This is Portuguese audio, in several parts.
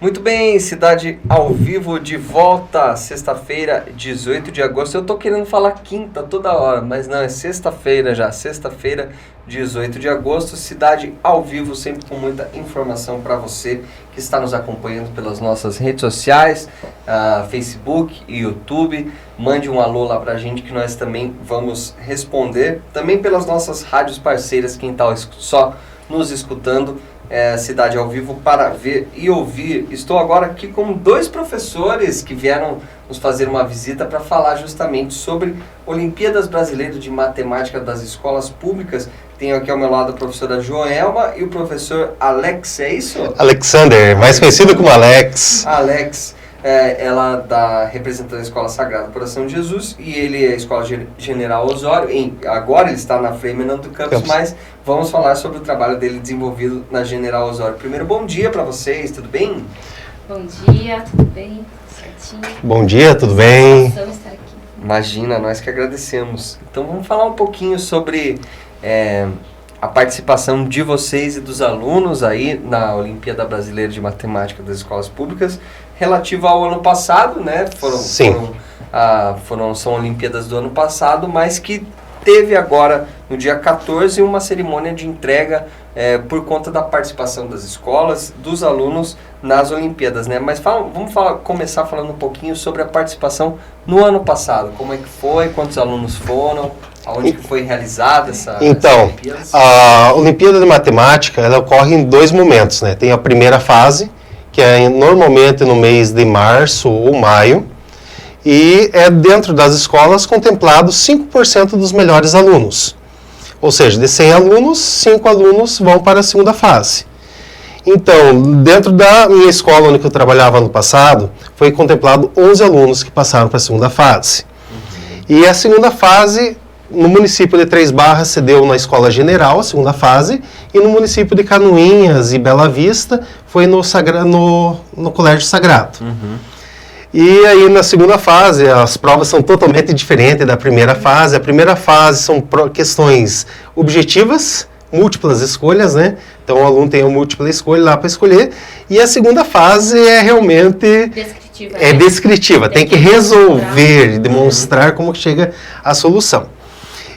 Muito bem, Cidade ao Vivo de volta, sexta-feira, 18 de agosto. Eu tô querendo falar quinta toda hora, mas não, é sexta-feira já, sexta-feira, 18 de agosto, Cidade ao Vivo, sempre com muita informação para você que está nos acompanhando pelas nossas redes sociais, Facebook e YouTube. Mande um alô lá pra gente que nós também vamos responder. Também pelas nossas rádios parceiras, quem está só nos escutando, Cidade ao Vivo para ver e ouvir. Estou agora aqui com dois professores que vieram nos fazer uma visita para falar justamente sobre Olimpíadas Brasileiras de Matemática das Escolas Públicas. Tenho aqui ao meu lado a professora Joelma e o professor Alex, é isso? Alexander, mais conhecido como Alex. Alex, ela da representando a Escola Sagrada Coração de Jesus e ele é a Escola General Osório. Agora ele está na Frei Menando Campos, mas vamos falar sobre o trabalho dele desenvolvido na General Osório. Primeiro, bom dia para vocês, tudo bem? Bom dia, tudo bem? Certinho. Bom dia, tudo bem? Estar aqui. Imagina, nós que agradecemos. Então vamos falar um pouquinho sobre a participação de vocês e dos alunos aí na Olimpíada Brasileira de Matemática das Escolas Públicas, relativa ao ano passado, né? São Olimpíadas do ano passado, mas que teve agora, no dia 14, uma cerimônia de entrega por conta da participação das escolas, dos alunos nas Olimpíadas, né? Mas começar falando um pouquinho sobre a participação no ano passado. Como é que foi, quantos alunos foram, aonde que foi realizada essa Olimpíadas? A Olimpíada de Matemática, ela ocorre em dois momentos, né? Tem a primeira fase, que é normalmente no mês de março ou maio, e é dentro das escolas contemplados 5% dos melhores alunos. Ou seja, de 100 alunos, 5 alunos vão para a segunda fase. Então, dentro da minha escola onde eu trabalhava no passado, foi contemplado 11 alunos que passaram para a segunda fase. E a segunda fase, no município de Três Barras, se deu na Escola General, a segunda fase, e no município de Canoinhas e Bela Vista, foi no Colégio Sagrado. E aí, na segunda fase, as provas são totalmente diferentes da primeira fase. A primeira fase são questões objetivas, múltiplas escolhas, né? Então, o aluno tem uma múltipla escolha lá para escolher. E a segunda fase é realmente Descritiva. Descritiva. Tem que resolver, demonstrar como chega a solução.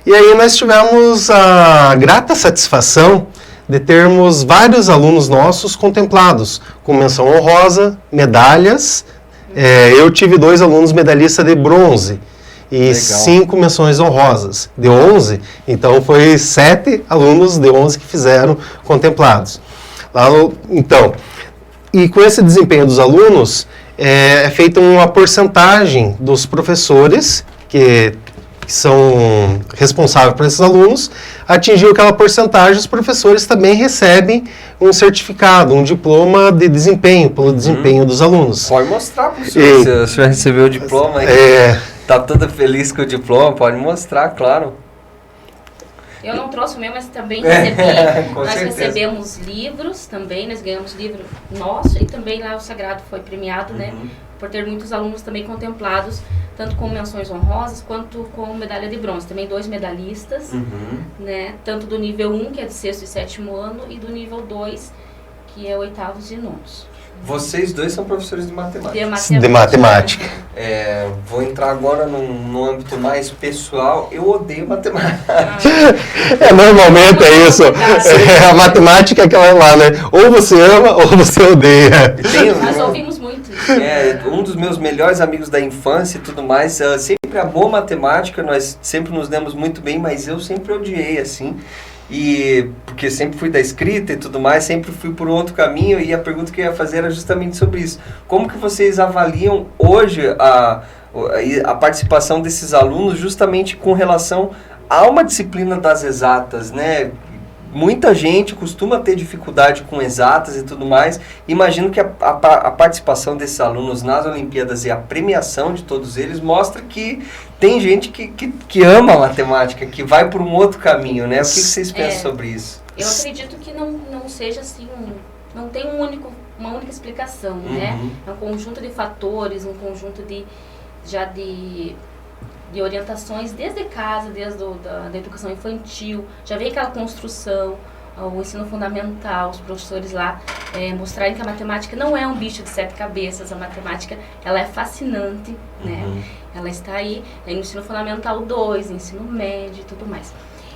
E aí, nós tivemos a grata satisfação de termos vários alunos nossos contemplados, com menção honrosa, medalhas. Eu tive 2 alunos medalhistas de bronze e Legal. 5 menções honrosas, de 11, então foi 7 alunos de 11 que fizeram contemplados. E com esse desempenho dos alunos, é feita uma porcentagem dos professores que são responsáveis por esses alunos. Atingiu aquela porcentagem, os professores também recebem um certificado, um diploma de desempenho, pelo desempenho dos alunos. Pode mostrar para o senhor, se o senhor recebeu o diploma aí. Está toda feliz com o diploma, pode mostrar, claro. Eu não trouxe o meu, mas também recebi. Com Nós certeza. recebemos livros também, nós ganhamos livro nosso e também lá o Sagrado foi premiado, né? Por ter muitos alunos também contemplados, tanto com menções honrosas, quanto com medalha de bronze. Também 2 medalhistas, né? Tanto do nível 1, que é do 6º e 7º ano, e do nível 2, que é 8º e 9º. Vocês dois são professores de matemática. De matemática. Vou entrar agora no âmbito mais pessoal. Eu odeio matemática. Normalmente é isso. A matemática é aquela lá, né? Ou você ama ou você odeia. Nós ouvimos muito isso. Um dos meus melhores amigos da infância e tudo mais, sempre amou matemática, nós sempre nos demos muito bem, mas eu sempre odiei, assim. E porque sempre fui da escrita e tudo mais, sempre fui por outro caminho, e a pergunta que eu ia fazer era justamente sobre isso. Como que vocês avaliam hoje a participação desses alunos justamente com relação a uma disciplina das exatas, né? Muita gente costuma ter dificuldade com exatas e tudo mais. Imagino que a participação desses alunos nas Olimpíadas e a premiação de todos eles mostra que tem gente que ama a matemática, que vai por um outro caminho, né? O que vocês pensam sobre isso? Eu acredito que não seja assim, não tem uma única explicação, né? É um conjunto de fatores, um conjunto de orientações desde casa, desde da educação infantil, já vem aquela construção, o ensino fundamental, os professores lá mostrarem que a matemática não é um bicho de 7 cabeças, a matemática ela é fascinante, né? Ela está aí no ensino fundamental 2, ensino médio e tudo mais.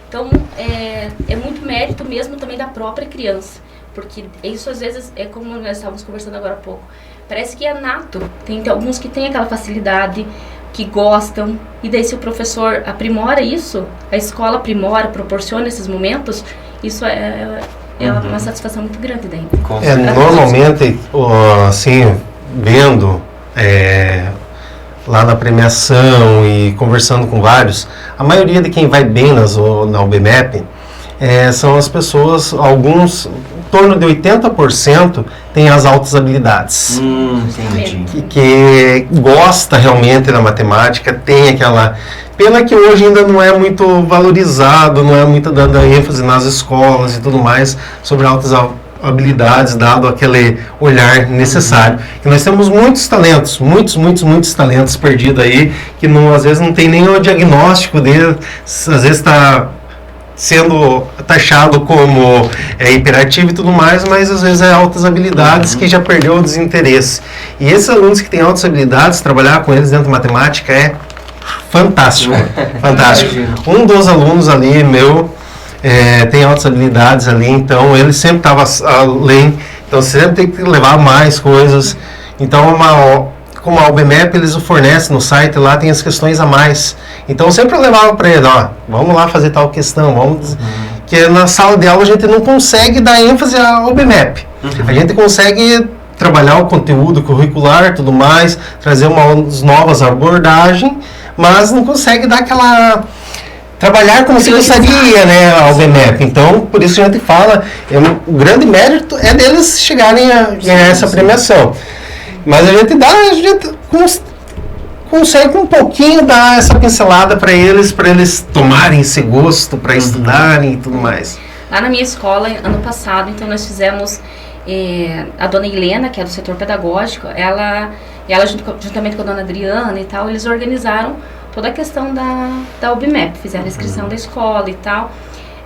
Então, é muito mérito mesmo também da própria criança, porque isso às vezes é como nós estávamos conversando agora há pouco, parece que é nato, tem alguns que têm aquela facilidade, que gostam, e daí se o professor aprimora isso, a escola aprimora, proporciona esses momentos, isso é uma satisfação muito grande daí. Normalmente, assim, vendo lá na premiação e conversando com vários, a maioria de quem vai bem na UBMEP são as pessoas, alguns, em torno de 80% tem as altas habilidades. Que gosta realmente da matemática, tem aquela... Pena que hoje ainda não é muito valorizado, não é muito dada ênfase nas escolas e tudo mais sobre altas habilidades, dado aquele olhar necessário. E nós temos muitos talentos, muitos talentos perdidos aí, que às vezes não tem nem o diagnóstico dele, às vezes está sendo taxado como hiperativo e tudo mais, mas às vezes é altas habilidades que já perdeu o desinteresse. E esses alunos que têm altas habilidades, trabalhar com eles dentro de matemática é fantástico, fantástico. Um dos alunos ali, meu, tem altas habilidades ali, então ele sempre estava além, então sempre tem que levar mais coisas. Então, como a UBMEP, eles o fornecem no site, lá tem as questões a mais. Então, eu sempre levava para ele, vamos lá fazer tal questão, que na sala de aula a gente não consegue dar ênfase ao UBMEP. A gente consegue trabalhar o conteúdo curricular, tudo mais, trazer umas novas abordagens, mas não consegue dar aquela... trabalhar como se gostaria, né, ao UBMEP. Então, por isso a gente fala, o grande mérito é deles chegarem a ganhar essa premiação. Mas a gente consegue um pouquinho dar essa pincelada para eles tomarem esse gosto, para estudarem e tudo mais. Lá na minha escola, ano passado, então nós fizemos, a dona Helena, que é do setor pedagógico, ela juntamente com a dona Adriana e tal, eles organizaram toda a questão da UBMEP, fizeram a inscrição da escola e tal,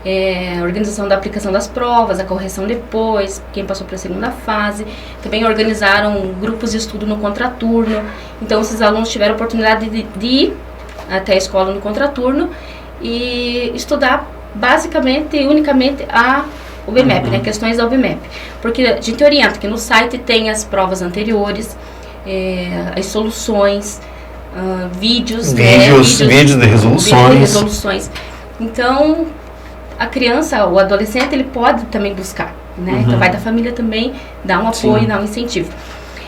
a organização da aplicação das provas, a correção depois, quem passou para a segunda fase. Também organizaram grupos de estudo no contraturno. Então, esses alunos tiveram a oportunidade de ir até a escola no contraturno e estudar basicamente e unicamente a UBMEP, né, questões da UBMEP. Porque a gente orienta que no site tem as provas anteriores, as soluções, vídeos de resoluções. Então, a criança, o adolescente, ele pode também buscar, né? Então, vai da família também dar um apoio, dar um incentivo.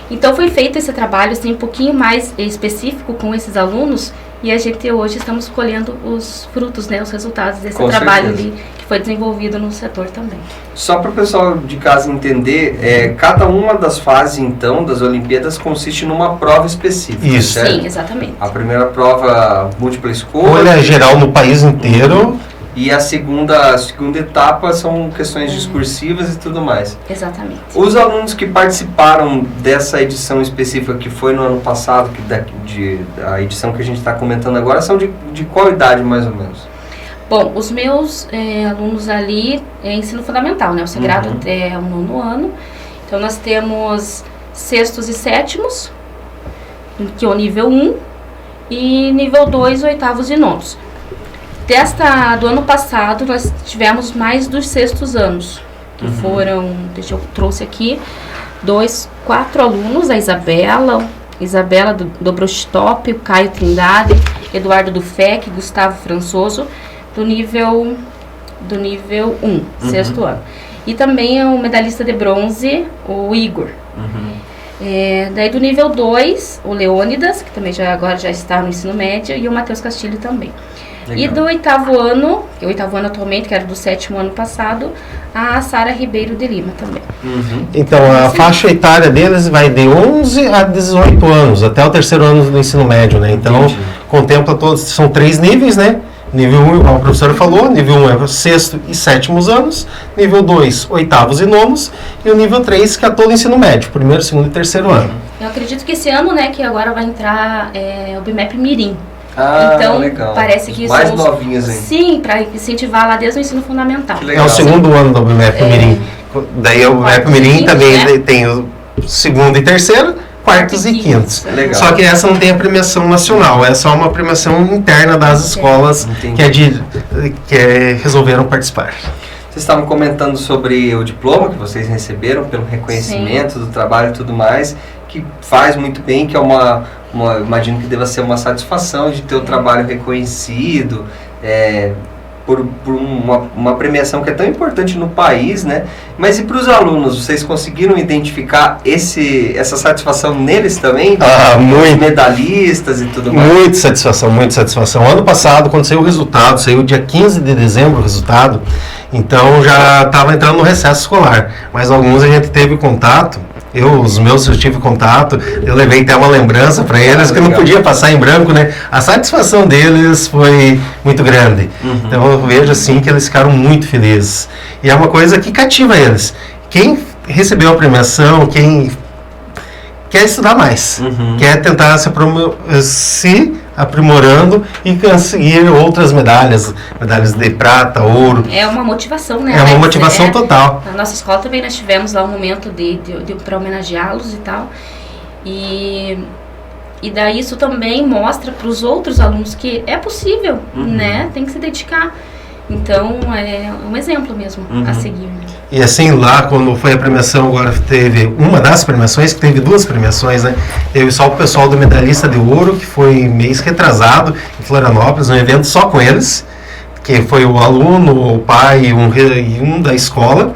Então, foi feito esse trabalho, assim, um pouquinho mais específico com esses alunos, e a gente hoje estamos colhendo os frutos, né? Os resultados desse trabalho ali, que foi desenvolvido no setor também. Só para o pessoal de casa entender, cada uma das fases, então, das Olimpíadas consiste numa prova específica. Isso. Certo? Sim, exatamente. A primeira prova, múltipla escolha. Olha, geral no país inteiro. E a segunda etapa são questões discursivas e tudo mais. Exatamente. Os alunos que participaram dessa edição específica que foi no ano passado, a edição que a gente está comentando agora, são de qual idade mais ou menos? Bom, os meus alunos ali é ensino fundamental, né? O sagrado até o 9º ano. Então, nós temos 6º e 7º, que é o nível 1, e nível 2, 8º e 9º. Do ano passado, nós tivemos mais dos 6º anos, que foram, eu trouxe aqui, 4 alunos, a Isabela do Brochtop, o Caio Trindade, Eduardo do FEC, Gustavo Françoso, do nível 1, 6º ano. E também o medalhista de bronze, o Igor. Daí do nível 2, o Leônidas, que também agora já está no ensino médio, e o Matheus Castilho também. Legal. E do 8º ano, que é o 8º ano atualmente, que era do 7º ano passado, a Sara Ribeiro de Lima também. Então, a faixa etária deles vai de 11 a 18 anos, até o 3º ano do ensino médio, né? Então, contempla todos, são 3 níveis, né? Nível 1, como a professora falou, nível 1 é 6º e 7º anos, nível 2, 8º e 9º, e o nível 3, que é todo o ensino médio, 1º, 2º e 3º ano. Eu acredito que esse ano, né, que agora vai entrar o BMEP Mirim. Então, legal. parece que mais são novinhos ainda. Sim, para incentivar lá desde o ensino fundamental. É o segundo ano do MEP Mirim. Daí o MEP Mirim também, né? Tem o segundo e terceiro, quartos e quintos. Legal. Só que essa não tem a premiação nacional, é só uma premiação interna das escolas que resolveram participar. Vocês estavam comentando sobre o diploma que vocês receberam pelo reconhecimento do trabalho e tudo mais, que faz muito bem, que é imagino que deva ser uma satisfação de ter o trabalho reconhecido, por uma premiação que é tão importante no país, né? Mas e para os alunos, vocês conseguiram identificar essa satisfação neles também? Muito. Medalhistas e tudo mais? Muita satisfação, muita satisfação. Ano passado, quando saiu o resultado, saiu dia 15 de dezembro o resultado, então já estava entrando no recesso escolar, mas alguns a gente teve contato. Os meus eu tive contato, eu levei até uma lembrança para eles, que eu não podia passar em branco, né? A satisfação deles foi muito grande. Então eu vejo assim que eles ficaram muito felizes. E é uma coisa que cativa eles. Quem recebeu a premiação, quem quer estudar mais, quer tentar se aprimorando e conseguir outras medalhas de prata, ouro. É uma motivação, né? É uma motivação total. Na nossa escola também nós tivemos lá um momento para homenageá-los e tal. E daí isso também mostra para os outros alunos que é possível, né? Tem que se dedicar. Então, é um exemplo mesmo a seguir. Né? E assim, lá quando foi a premiação, agora teve uma das premiações, que teve duas premiações, né? Teve só o pessoal do medalhista de ouro, que foi mês retrasado, em Florianópolis, um evento só com eles, que foi o aluno, o pai e um da escola.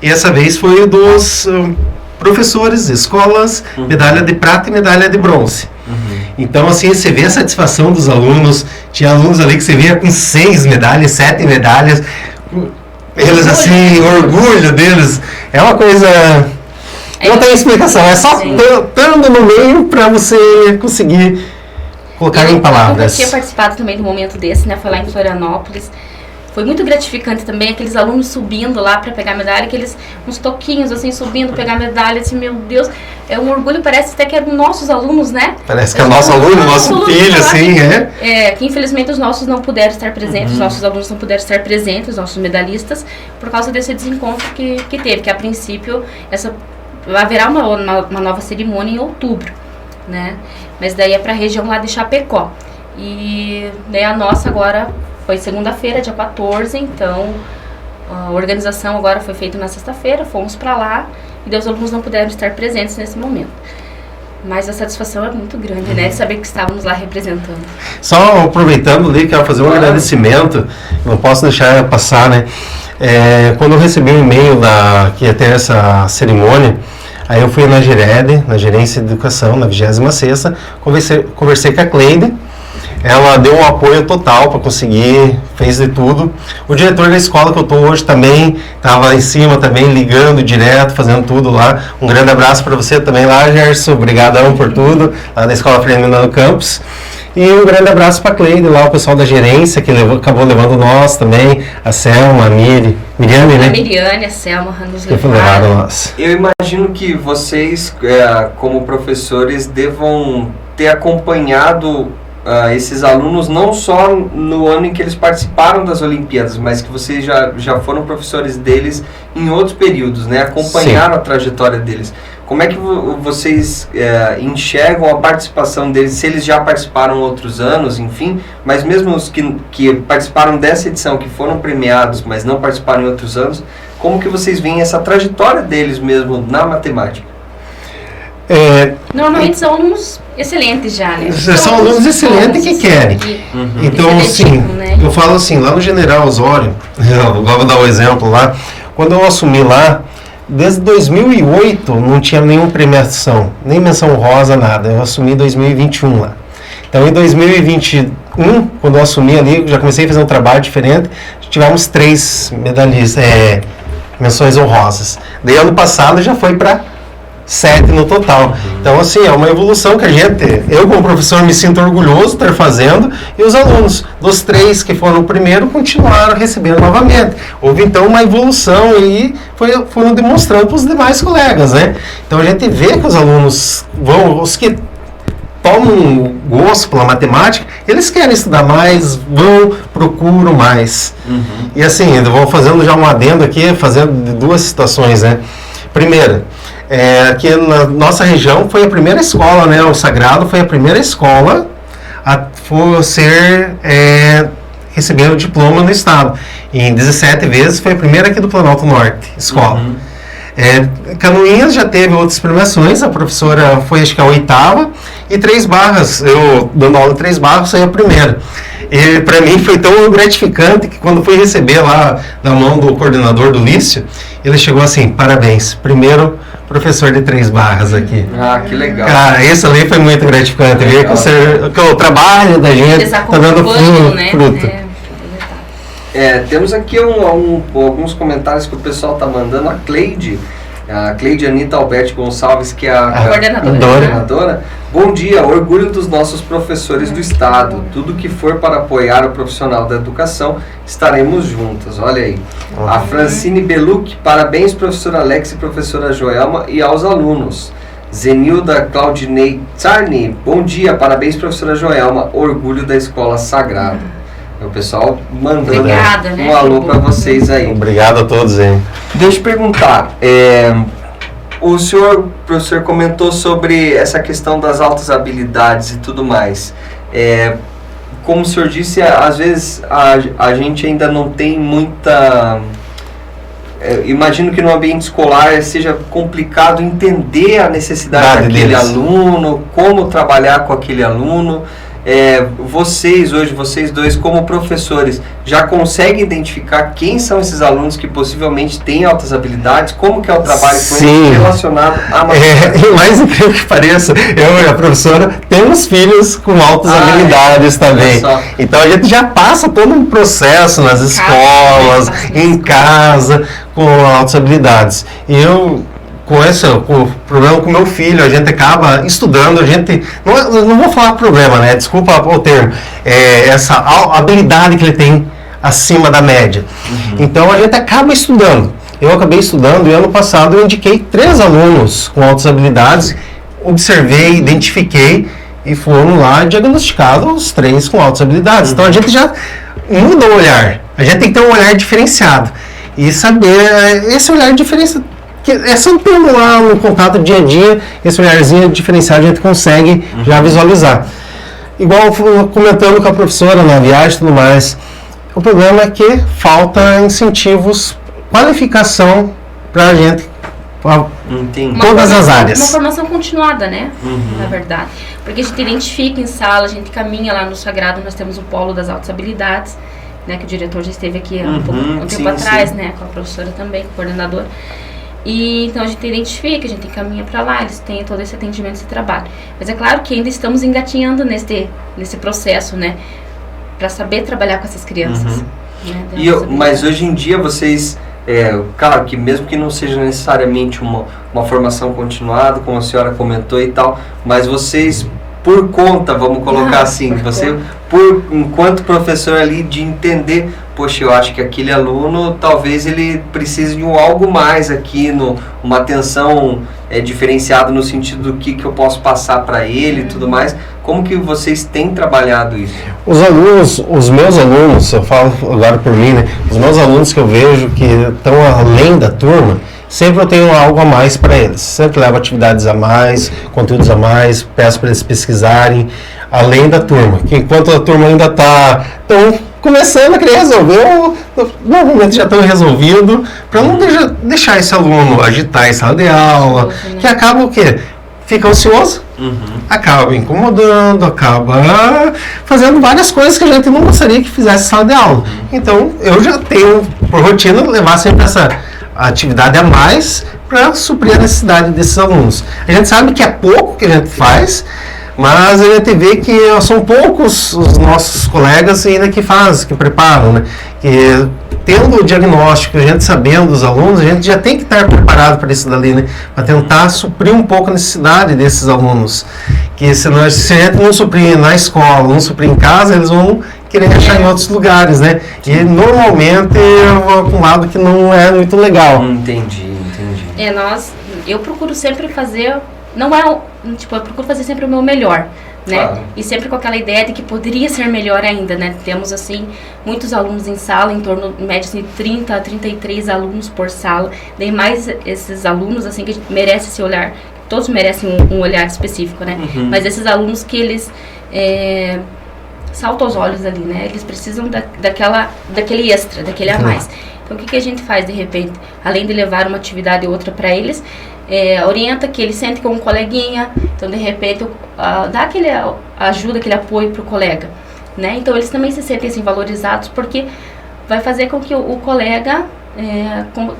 E essa vez foi dos professores, escolas, medalha de prata e medalha de bronze. Então, assim, você vê a satisfação dos alunos. Tinha alunos ali que você via com 6 medalhas, 7 medalhas. Eles, assim, orgulho deles. É uma coisa... Não tem explicação. É só estando no meio para você conseguir colocar em palavras. Eu tinha participado também do momento desse, né? Foi lá em Florianópolis. Foi muito gratificante também, aqueles alunos subindo lá para pegar medalha, uns toquinhos assim, subindo, pegar medalha, assim, meu Deus, é um orgulho, parece até que é dos nossos alunos, né? Parece que é nosso aluno, nosso filho, assim, que infelizmente os nossos não puderam estar presentes, os nossos alunos não puderam estar presentes, os nossos medalhistas, por causa desse desencontro que teve, que a princípio, haverá uma nova cerimônia em outubro, né? Mas daí é para a região lá de Chapecó. E daí a nossa agora... Foi segunda-feira, dia 14, então a organização agora foi feita na sexta-feira, fomos para lá e os alunos não puderam estar presentes nesse momento. Mas a satisfação é muito grande, né, de saber que estávamos lá representando. Só aproveitando ali, quero fazer um agradecimento, não posso deixar passar, né? Quando eu recebi um e-mail que ia ter essa cerimônia, aí eu fui na GERED, na Gerência de Educação, na 26ª, conversei com a Cleide. Ela deu um apoio total para conseguir, fez de tudo. O diretor da escola que eu estou hoje também estava em cima, também ligando direto, fazendo tudo lá. Um grande abraço para você também lá, Gerson. Obrigadão por tudo, lá na Escola Fernando Campos. E um grande abraço para a Cleide, lá o pessoal da gerência, que acabou levando nós também, a Selma, a Miriane, né? A Miriane, a Selma, nos levaram nós. Eu imagino que vocês, como professores, devam ter acompanhado esses alunos não só no ano em que eles participaram das Olimpíadas, mas que vocês já foram professores deles em outros períodos, né? Acompanharam a trajetória deles. Como é que vocês enxergam a participação deles, se eles já participaram outros anos, enfim, mas mesmo os que participaram dessa edição, que foram premiados, mas não participaram em outros anos, como que vocês veem essa trajetória deles mesmo na matemática? Normalmente são alunos excelentes já, né? São alunos excelentes que querem. Então, assim, né? Eu falo assim, lá no General Osório, eu vou dar um exemplo lá, quando eu assumi lá, desde 2008 não tinha nenhuma premiação, nem menção rosa, nada. Eu assumi em 2021 lá. Então, em 2021, quando eu assumi ali, já comecei a fazer um trabalho diferente, tivemos 3 medalhistas, menções honrosas. Daí, ano passado, já foi para 7 no total. Então, assim, é uma evolução que eu como professor me sinto orgulhoso de estar fazendo, e os alunos dos 3 que foram o primeiro continuaram recebendo novamente. Houve, então, uma evolução e foram demonstrando para os demais colegas, né? Então, a gente vê que os alunos os que tomam um gosto pela matemática, eles querem estudar mais, procuram mais. E assim, eu vou fazendo já um adendo aqui, fazendo duas situações, né? Primeiro, aqui na nossa região foi a primeira escola, né? O Sagrado foi a primeira escola a receber o diploma no estado. E em 17 vezes foi a primeira aqui do Planalto Norte, escola. Canoinhas já teve outras premiações, a professora foi acho que a 8ª, e Três Barras, eu dando aula em Três Barras, foi a primeira. E para mim foi tão gratificante que quando fui receber lá na mão do coordenador do Lício, ele chegou assim: parabéns, primeiro professor de Três Barras aqui. Ah, que legal. Cara, isso ali foi muito gratificante, ver que o trabalho da gente está dando fruto. Temos aqui alguns comentários que o pessoal está mandando. A Cleide Anita Alberti Gonçalves, que é a coordenadora. Bom dia, orgulho dos nossos professores do Estado. Tudo que for para apoiar o profissional da educação, estaremos juntos. Olha aí. A Francine Beluc, parabéns, professora Alex e professora Joelma, e aos alunos. Zenilda Claudinei Tsarni, bom dia, parabéns, professora Joelma, orgulho da Escola Sagrado. O pessoal mandando um alô para vocês aí. Obrigado a todos, hein? Deixa eu perguntar, o professor comentou sobre essa questão das altas habilidades e tudo mais. Como o senhor disse, às vezes a gente ainda não tem muita... imagino que no ambiente escolar seja complicado entender a necessidade daquele aluno, como trabalhar com aquele aluno. Vocês dois como professores já conseguem identificar quem são esses alunos que possivelmente têm altas habilidades? Como que é o trabalho com eles relacionado a matemática? Mais incrível que pareça, eu e a professora temos filhos com altas habilidades também. Então a gente já passa todo um processo nas escolas, em casa, com altas habilidades. E eu... com o problema com meu filho, a gente acaba estudando, não vou falar problema, né? Desculpa o termo, essa habilidade que ele tem acima da média. Então a gente acaba estudando. Eu acabei estudando e ano passado eu indiquei 3 alunos com altas habilidades, observei, identifiquei e foram lá diagnosticados os 3 com altas habilidades. Então a gente já muda o olhar, a gente tem que ter um olhar diferenciado e saber esse olhar diferenciado. É só tendo lá no contato dia a dia, esse olharzinho diferenciado a gente consegue já visualizar. Igual comentando com a professora na viagem e tudo mais, o problema é que falta incentivos, qualificação para a gente, todas as áreas. Uma formação continuada, né? Na verdade. Porque a gente identifica em sala, a gente caminha lá no Sagrado, nós temos o polo das altas habilidades, né, que o diretor já esteve aqui um tempo atrás, né, com a professora também, com o coordenador. E então a gente identifica, a gente encaminha para lá, eles têm todo esse atendimento, esse trabalho. Mas é claro que ainda estamos engatinhando nesse processo, né, para saber trabalhar com essas crianças. Né, mas hoje em dia vocês, claro que mesmo que não seja necessariamente uma formação continuada, como a senhora comentou e tal, mas vocês, por conta, vamos colocar assim, você, enquanto professor ali, de entender, poxa, eu acho que aquele aluno, talvez ele precise de algo mais aqui, uma atenção diferenciada no sentido do que eu posso passar para ele e tudo mais. Como que vocês têm trabalhado isso? Os meus alunos, eu falo agora por mim, né? Os meus alunos que eu vejo que estão além da turma, sempre eu tenho algo a mais para eles. Sempre levo atividades a mais, conteúdos a mais, peço para eles pesquisarem, além da turma. Que enquanto a turma ainda está começando a querer resolver, normalmente já estão resolvido, para não deixar esse aluno agitar em sala de aula, que acaba o quê? Fica ansioso, acaba incomodando, acaba fazendo várias coisas que a gente não gostaria que fizesse em sala de aula. Então, eu já tenho por rotina levar sempre essa atividade a mais para suprir a necessidade desses alunos. A gente sabe que é pouco que a gente faz, mas a gente vê que são poucos os nossos colegas ainda que fazem, que preparam, né? Que tendo o diagnóstico, a gente sabendo dos alunos, a gente já tem que estar preparado para isso dali, né? Para tentar suprir um pouco a necessidade desses alunos. Que se a gente não suprir na escola, não suprir em casa, eles vão querer achar em outros lugares, né? E normalmente eu vou para um lado que não é muito legal. Entendi. Eu procuro sempre fazer, eu procuro fazer sempre o meu melhor, né? Claro. E sempre com aquela ideia de que poderia ser melhor ainda, né? Temos, assim, muitos alunos em sala, em torno, em média, de 30 a 33 alunos por sala. Daí mais esses alunos, assim, que merecem esse olhar, todos merecem um olhar específico, né? Mas esses alunos que eles saltam aos olhos ali, né? Eles precisam daquele extra, daquele a mais. Então, o que a gente faz, de repente? Além de levar uma atividade ou outra para eles, orienta que ele sente com um coleguinha, então de repente dá aquele ajuda, aquele apoio para o colega, né? Então eles também se sentem assim, valorizados, porque vai fazer com que o colega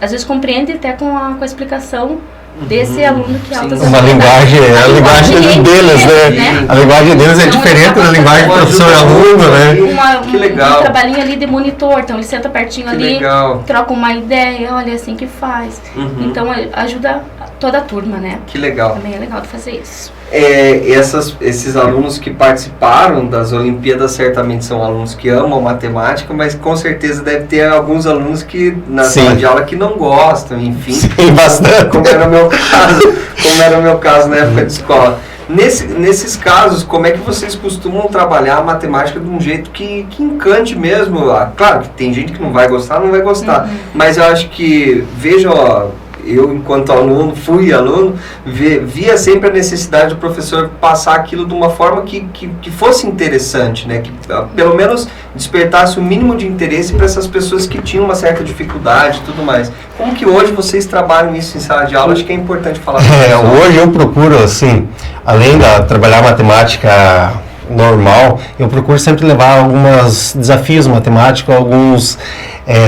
às vezes compreende até com a explicação desse aluno que altas uma linguagem, a linguagem deles, né? A linguagem deles é diferente da linguagem do professor e aluno, né? Que legal. Um trabalhinho ali de monitor, então ele senta pertinho Que ali, legal. troca uma ideia, olha, assim que faz. Então ajuda toda a turma, né? Que legal. Também é legal de fazer isso. Esses alunos que participaram das Olimpíadas certamente são alunos que amam matemática, mas com certeza deve ter alguns alunos que na sala de aula que não gostam, enfim. Sim, bastante. Como era o meu caso na época de escola. Nesses casos, como é que vocês costumam trabalhar a matemática de um jeito que encante mesmo? Claro que tem gente que não vai gostar, mas eu acho que, veja, eu enquanto aluno, fui aluno, via sempre a necessidade do professor passar aquilo de uma forma que fosse interessante, né? Que pelo menos despertasse o mínimo de interesse para essas pessoas que tinham uma certa dificuldade e tudo mais. Como que hoje vocês trabalham isso em sala de aula? Acho que é importante falar sobre isso. Hoje eu procuro, assim, além de trabalhar matemática normal, eu procuro sempre levar alguns desafios matemáticos, alguns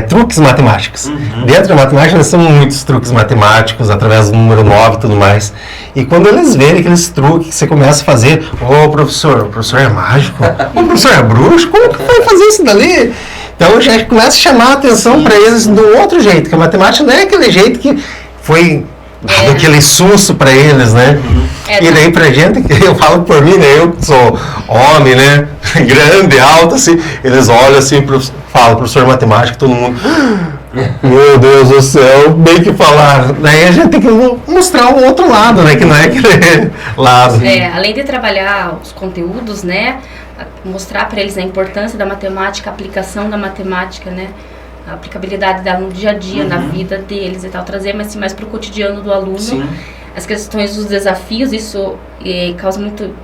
truques matemáticos. Dentro da matemática nós temos muitos truques matemáticos, através do número 9 e tudo mais. E quando eles verem aqueles truques que você começa a fazer, o professor é mágico? O professor é bruxo? Como que vai fazer isso dali? Então já começa a chamar a atenção para eles do outro jeito, que a matemática não é aquele jeito que foi dado aquele susto para eles, né? E daí pra gente, eu falo por mim, né? Eu que sou homem, né? Grande, alto, assim, eles olham assim, falam, professor de matemática, todo mundo, meu Deus do céu, bem que falar. Daí a gente tem que mostrar o outro lado, né? Que não é aquele lado. Além de trabalhar os conteúdos, né? Mostrar para eles a importância da matemática, a aplicação da matemática, né? A aplicabilidade dela no dia a dia, na vida deles e tal, trazer mais para o cotidiano do aluno. Sim. As questões dos desafios, isso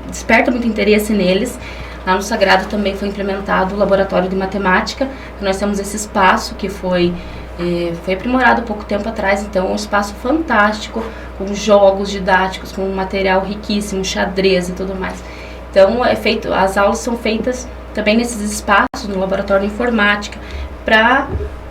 desperta muito interesse neles. Lá no Sagrado também foi implementado o laboratório de matemática. Nós temos esse espaço que foi aprimorado há pouco tempo atrás, então é um espaço fantástico, com jogos didáticos, com material riquíssimo, xadrez e tudo mais. Então as aulas são feitas também nesses espaços, no laboratório de informática, para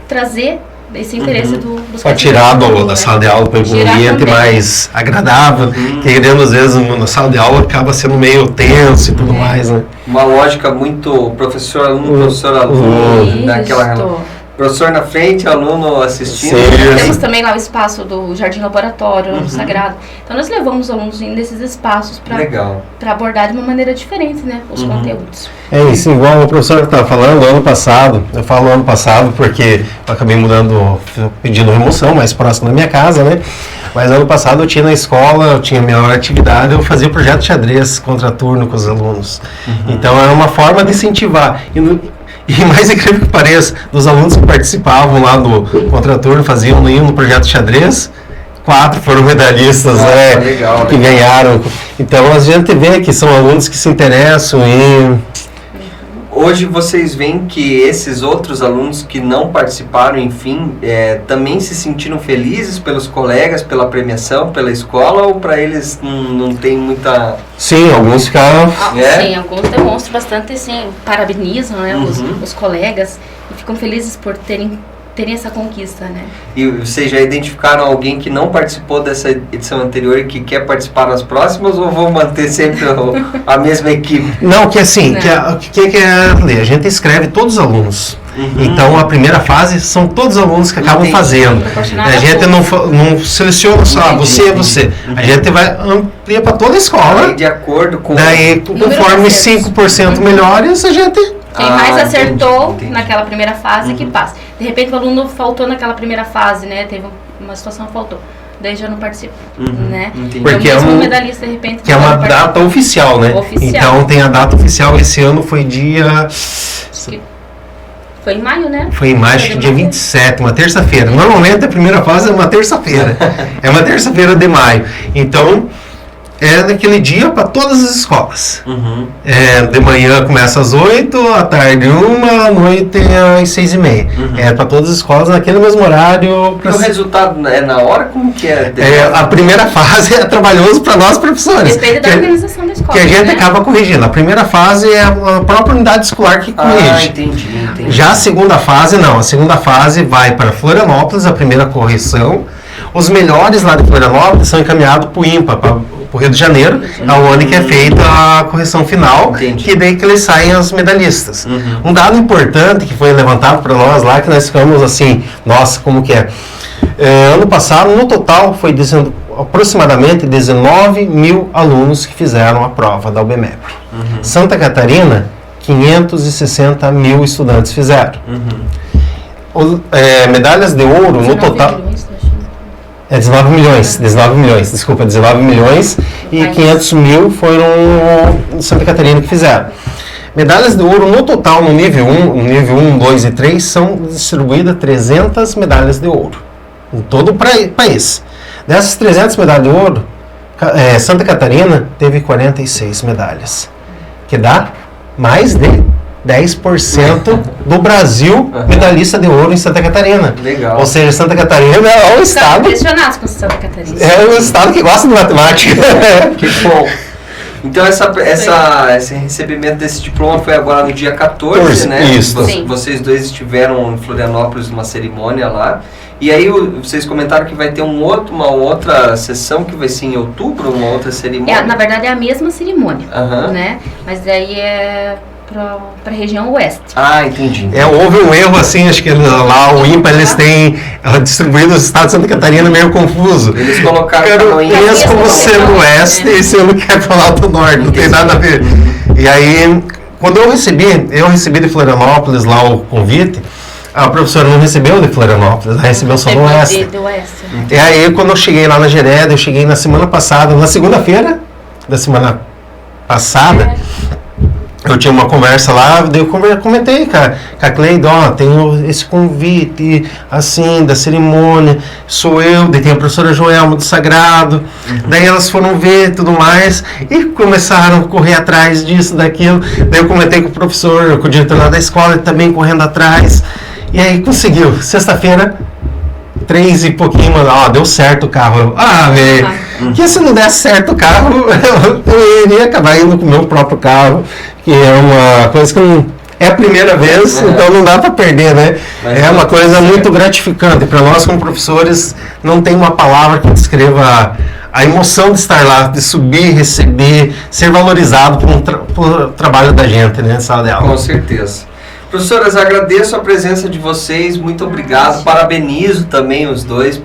trazer esse interesse dos para tirar da sala de aula para um ambiente mais agradável, que querendo às vezes na sala de aula acaba sendo meio tenso e tudo mais, né? Uma lógica muito professor-aluno, professor-aluno, daquela professor na frente, aluno assistindo. Temos também lá o espaço do Jardim Laboratório, no Sagrado. Então nós levamos os alunos nesses espaços para abordar de uma maneira diferente, né, os conteúdos. É isso, igual o professor estava falando, ano passado, eu falo ano passado porque eu acabei pedindo remoção mais próximo da minha casa, né? Mas ano passado eu tinha na escola, eu tinha minha atividade, eu fazia o projeto de xadrez contraturno com os alunos. Então é uma forma de incentivar. E mais incrível que pareça, dos alunos que participavam lá do contraturno, faziam no projeto de xadrez, 4 foram medalhistas, né? Legal, que ganharam. Então a gente vê que são alunos que se interessam e... Hoje vocês veem que esses outros alunos que não participaram, enfim, também se sentiram felizes pelos colegas, pela premiação, pela escola, ou para eles não tem muita... Sim, alguns ficaram... Sim, alguns demonstram bastante, assim, parabenizam, né, os colegas e ficam felizes por terem essa conquista, né? E vocês já identificaram alguém que não participou dessa edição anterior e que quer participar nas próximas, ou vão manter sempre a mesma equipe? Não, que assim, a gente escreve todos os alunos. Então a primeira fase são todos os alunos que acabam fazendo. A gente não seleciona só você. A gente vai ampliar para toda a escola. Aí, de acordo com... Daí, conforme 5% melhores, a gente... Quem mais acertou naquela primeira fase que passa. De repente o aluno faltou naquela primeira fase, né? Teve uma situação que faltou. daí já não participa, né? Entendi. Porque então, é um- medalhista, de repente, Que é uma data oficial, né? Oficial. Então tem a data oficial, esse ano foi dia... Foi em maio, né? Foi em maio, acho que dia 27, uma terça-feira. Normalmente a primeira fase é uma terça-feira. É uma terça-feira de maio. Então, é naquele dia para todas as escolas. De manhã começa às 8, à tarde 1, à noite às 6h30. É para todas as escolas naquele mesmo horário. E o resultado é na hora? Como que é? A primeira fase é trabalhoso para nós professores. Depende da organização da escola. Que a gente né? acaba corrigindo. A primeira fase é a própria unidade escolar que corrige. Entendi. Já a segunda fase, não. A segunda fase vai para Florianópolis, a primeira correção. Os melhores lá de Florianópolis são encaminhados para o IMPA, para o Rio de Janeiro, onde que é feita a correção final, que daí que eles saem as medalhistas. Um dado importante que foi levantado para nós lá, que nós ficamos assim, nossa, como que é? Ano passado, no total, foi aproximadamente 19 mil alunos que fizeram a prova da UBMEP. Santa Catarina, 560 mil estudantes fizeram. Medalhas de ouro, no total... 19 milhões e 500 mil foram Santa Catarina que fizeram. Medalhas de ouro no total no nível 1, 2 e 3 são distribuídas 300 medalhas de ouro em todo o país. Dessas 300 medalhas de ouro, Santa Catarina teve 46 medalhas, que dá mais de 10% do Brasil medalhista de ouro em Santa Catarina. Legal. Ou seja, Santa Catarina é um estado... impressionados com Santa Catarina. É um estado que gosta de matemática. Que bom. Então esse recebimento desse diploma foi agora no dia 14, né? Isso. Vocês dois estiveram em Florianópolis numa cerimônia lá. E aí vocês comentaram que vai ter uma outra sessão que vai ser em outubro, uma outra cerimônia? Na verdade é a mesma cerimônia, né? Mas daí é para a região oeste. Entendi. Houve um erro assim, acho que lá o IMPA eles têm distribuído os estados de Santa Catarina meio confuso. Eles colocaram Canoinhas como sendo oeste e sendo que é para lá do norte, não tem nada a ver. E aí, quando eu recebi de Florianópolis lá o convite, a professora não recebeu de Florianópolis, ela recebeu só do oeste. E aí, quando eu cheguei lá na Gereda, eu cheguei na semana passada, na segunda-feira da semana passada, eu tinha uma conversa lá, daí eu comentei com a Cleide, tenho esse convite, assim, da cerimônia, sou eu, daí tem a professora Joelma do Sagrado, daí elas foram ver tudo mais, e começaram a correr atrás disso, daquilo, daí eu comentei com o professor, com o diretor lá da escola, também correndo atrás, e aí conseguiu, sexta-feira, 3 e pouquinho, deu certo o carro. Velho, que se não desse certo o carro, eu iria acabar indo com o meu próprio carro, que é uma coisa que não é a primeira vez, então não dá para perder, né? É uma coisa muito gratificante. Para nós, como professores, não tem uma palavra que descreva a emoção de estar lá, de subir, receber, ser valorizado por trabalho da gente, né, na sala de aula. Com certeza. Professoras, agradeço a presença de vocês, muito obrigado, parabenizo também os dois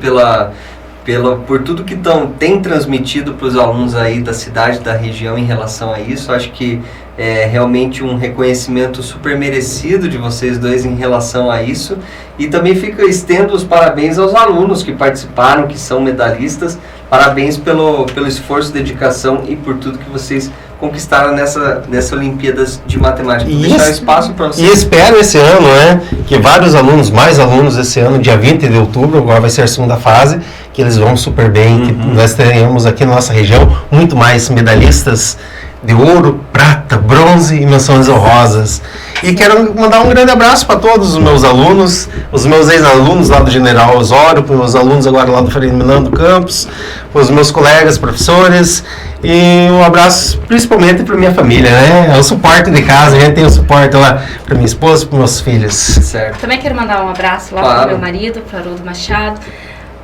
por tudo que tem transmitido para os alunos aí da cidade, da região em relação a isso. Acho que é realmente um reconhecimento super merecido de vocês dois em relação a isso. E também estendo os parabéns aos alunos que participaram, que são medalhistas. Parabéns pelo esforço, dedicação e por tudo que vocês conquistaram nessa Olimpíadas de Matemática. Vou deixar espaço para vocês. E espero esse ano, que vários alunos, mais alunos esse ano, dia 20 de outubro, agora vai ser a segunda fase, que eles vão super bem, que nós tenhamos aqui na nossa região muito mais medalhistas de ouro, prata, bronze e menções honrosas. E quero mandar um grande abraço para todos os meus alunos, os meus ex-alunos lá do General Osório, para os meus alunos agora lá do Ferdinando Campos, para os meus colegas, professores, e um abraço principalmente para minha família, né? É o suporte de casa, a gente tem o suporte lá para minha esposa e para meus filhos. Certo. Também quero mandar um abraço lá para o meu marido, para o Haroldo Machado,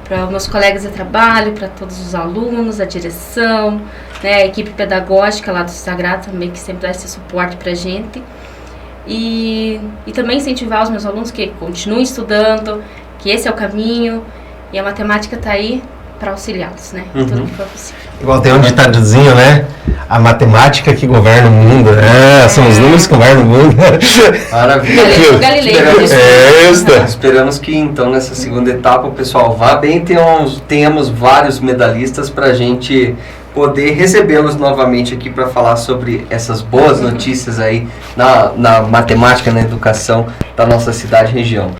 para os meus colegas de trabalho, para todos os alunos, a direção, né, a equipe pedagógica lá do Sagrado também, que sempre dá esse suporte para a gente. E também incentivar os meus alunos que continuem estudando, que esse é o caminho, e a matemática está aí para auxiliá-los, né? Tudo que for possível. Igual tem um ditadozinho, né? A matemática que governa o mundo, né? São os números que governam o mundo. Maravilha. Galileu. Esperamos que então nessa segunda etapa o pessoal vá bem, tenhamos vários medalhistas para a gente poder recebê-los novamente aqui para falar sobre essas boas notícias aí na matemática, na educação da nossa cidade e região.